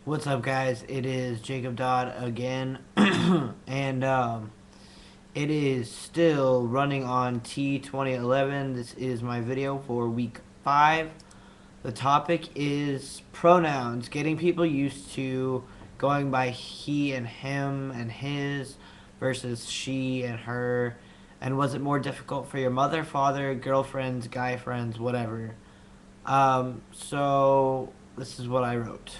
What's up, guys? It is Jacob Dodd again, and it is still running on T2011. This is my video for week 5. The topic is pronouns, getting people used to going by he and him and his versus she and her. And was it more difficult for your mother, father, girlfriends, guy friends, whatever? So this is what I wrote.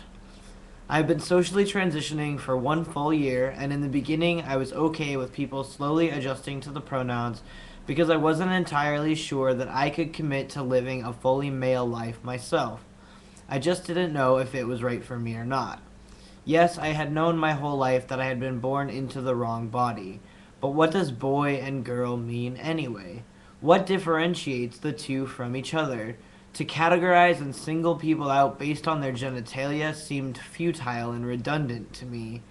I've been socially transitioning for 1 full year, and in the beginning, I was okay with people slowly adjusting to the pronouns because I wasn't entirely sure that I could commit to living a fully male life myself. I just didn't know if it was right for me or not. Yes, I had known my whole life that I had been born into the wrong body. But what does boy and girl mean anyway? What differentiates the two from each other? To categorize and single people out based on their genitalia seemed futile and redundant to me.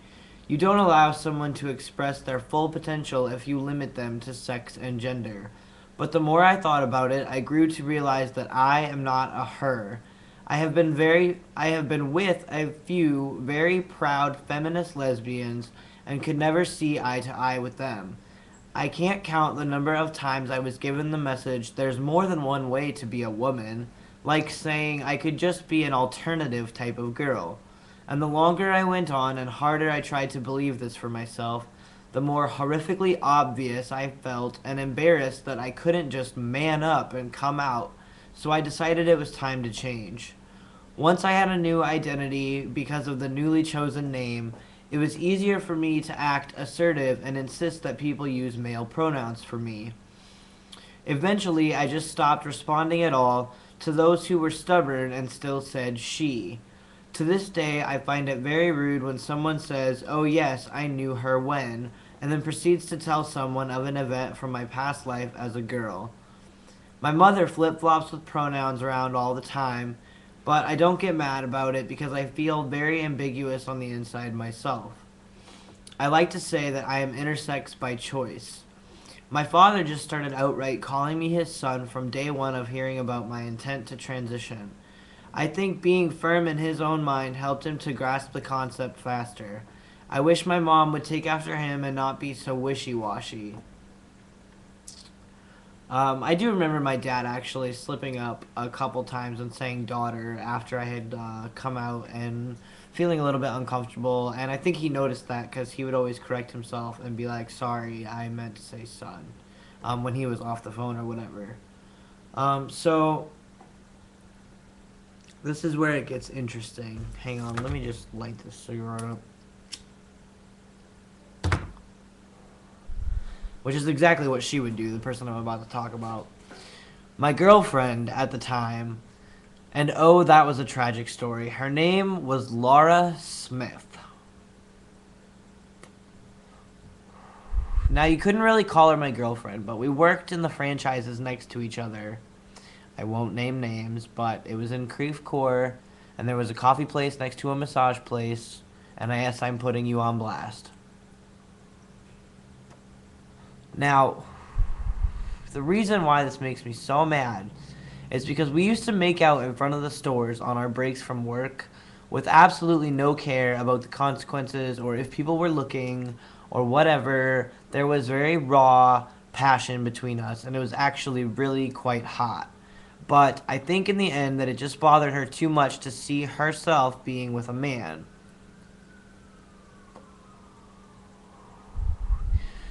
You don't allow someone to express their full potential if you limit them to sex and gender. But the more I thought about it, I grew to realize that I am not a her. I have been with a few very proud feminist lesbians and could never see eye to eye with them. I can't count the number of times I was given the message there's more than one way to be a woman, like saying I could just be an alternative type of girl. And the longer I went on and harder I tried to believe this for myself, the more horrifically obvious I felt and embarrassed that I couldn't just man up and come out, so I decided it was time to change. Once I had a new identity because of the newly chosen name, it was easier for me to act assertive and insist that people use male pronouns for me. Eventually, I just stopped responding at all to those who were stubborn and still said she. To this day, I find it very rude when someone says, "Oh, yes, I knew her when," and then proceeds to tell someone of an event from my past life as a girl. My mother flip flops with pronouns around all the time, but I don't get mad about it because I feel very ambiguous on the inside myself. I like to say that I am intersex by choice. My father just started outright calling me his son from day one of hearing about my intent to transition. I think being firm in his own mind helped him to grasp the concept faster. I wish my mom would take after him and not be so wishy-washy. I do remember my dad actually slipping up a couple times and saying daughter after I had come out and feeling a little bit uncomfortable. And I think he noticed that because he would always correct himself and be like, sorry, I meant to say son, when he was off the phone or whatever. So this is where it gets interesting. Hang on, let me just light this cigarette up. Which is exactly what she would do, the person I'm about to talk about. My girlfriend at the time, and oh, that was a tragic story. Her name was Laura Smith. Now, you couldn't really call her my girlfriend, but we worked in the franchises next to each other. I won't name names, but it was in Creve Coeur, and there was a coffee place next to a massage place, and yes, I'm putting you on blast. Now, the reason why this makes me so mad is because we used to make out in front of the stores on our breaks from work with absolutely no care about the consequences or if people were looking or whatever. There was very raw passion between us, and it was actually really quite hot. But I think in the end that it just bothered her too much to see herself being with a man.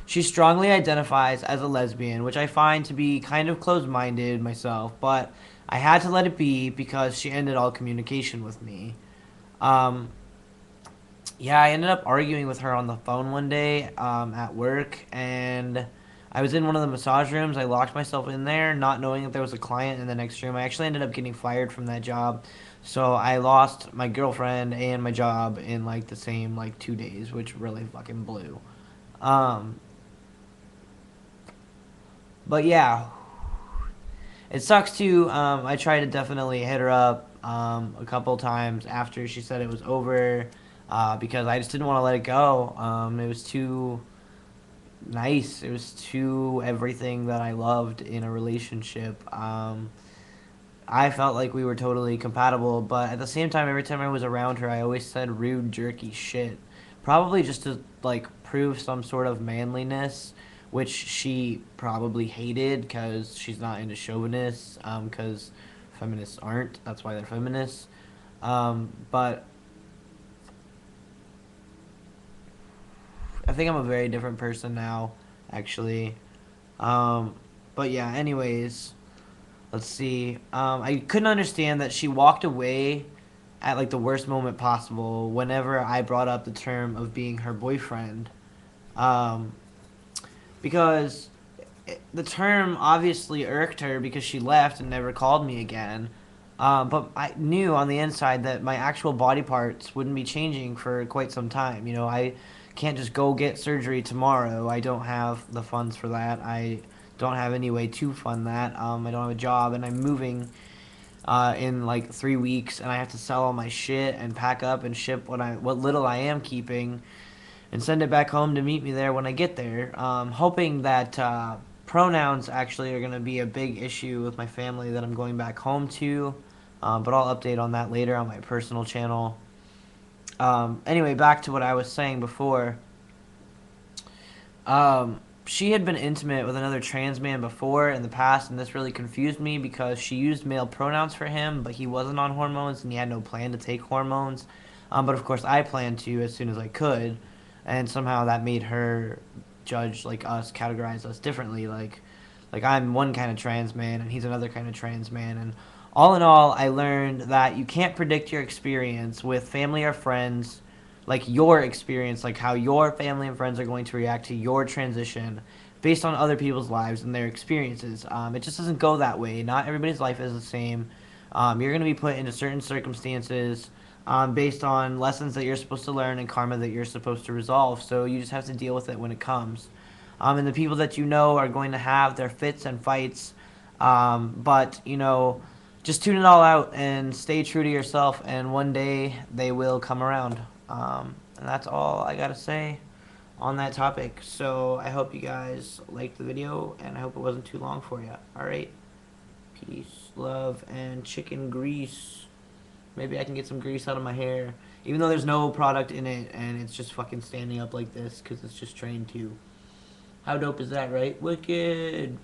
She strongly identifies as a lesbian, which I find to be kind of closed-minded myself, but I had to let it be because she ended all communication with me. Um, yeah, I ended up arguing with her on the phone one day at work, and I was in one of the massage rooms. I locked myself in there, not knowing that there was a client in the next room. I actually ended up getting fired from that job, so I lost my girlfriend and my job in like the same like 2 days, which really fucking blew. Um, But yeah, it sucks too. I tried to definitely hit her up a couple times after she said it was over because I just didn't want to let it go. It was too nice. It was too everything that I loved in a relationship. I felt like we were totally compatible, but at the same time, every time I was around her, I always said rude, jerky shit. Probably just to like prove some sort of manliness, which she probably hated because she's not into chauvinists. Because feminists aren't. That's why they're feminists. But I think I'm a very different person now, actually. Um, but yeah. Anyways, let's see. I couldn't understand that she walked away at like the worst moment possible whenever I brought up the term of being her boyfriend. Um, because the term obviously irked her because she left and never called me again. But I knew on the inside that my actual body parts wouldn't be changing for quite some time. You know, I can't just go get surgery tomorrow. I don't have the funds for that. I don't have any way to fund that. I don't have a job, and I'm moving in like 3 weeks, and I have to sell all my shit and pack up and ship what little I am keeping and send it back home to meet me there when I get there. Hoping that pronouns actually are going to be a big issue with my family that I'm going back home to. But I'll update on that later on my personal channel. Anyway, back to what I was saying before. She had been intimate with another trans man before in the past, and this really confused me because she used male pronouns for him, but he wasn't on hormones and he had no plan to take hormones. But of course, I planned to as soon as I could, and somehow that made her judge like us, categorize us differently. Like I'm one kind of trans man and he's another kind of trans man, and all in all, I learned that you can't predict your experience with family or friends, like your experience, like how your family and friends are going to react to your transition based on other people's lives and their experiences. It just doesn't go that way. Not everybody's life is the same. You're going to be put into certain circumstances based on lessons that you're supposed to learn and karma that you're supposed to resolve. So you just have to deal with it when it comes. And the people that you know are going to have their fits and fights. But, you know, just tune it all out and stay true to yourself, and one day they will come around. And that's all I gotta say on that topic. So I hope you guys liked the video, and I hope it wasn't too long for you. Alright? Peace, love, and chicken grease. Maybe I can get some grease out of my hair. Even though there's no product in it, and it's just fucking standing up like this, because it's just trained to. How dope is that, right? Wicked!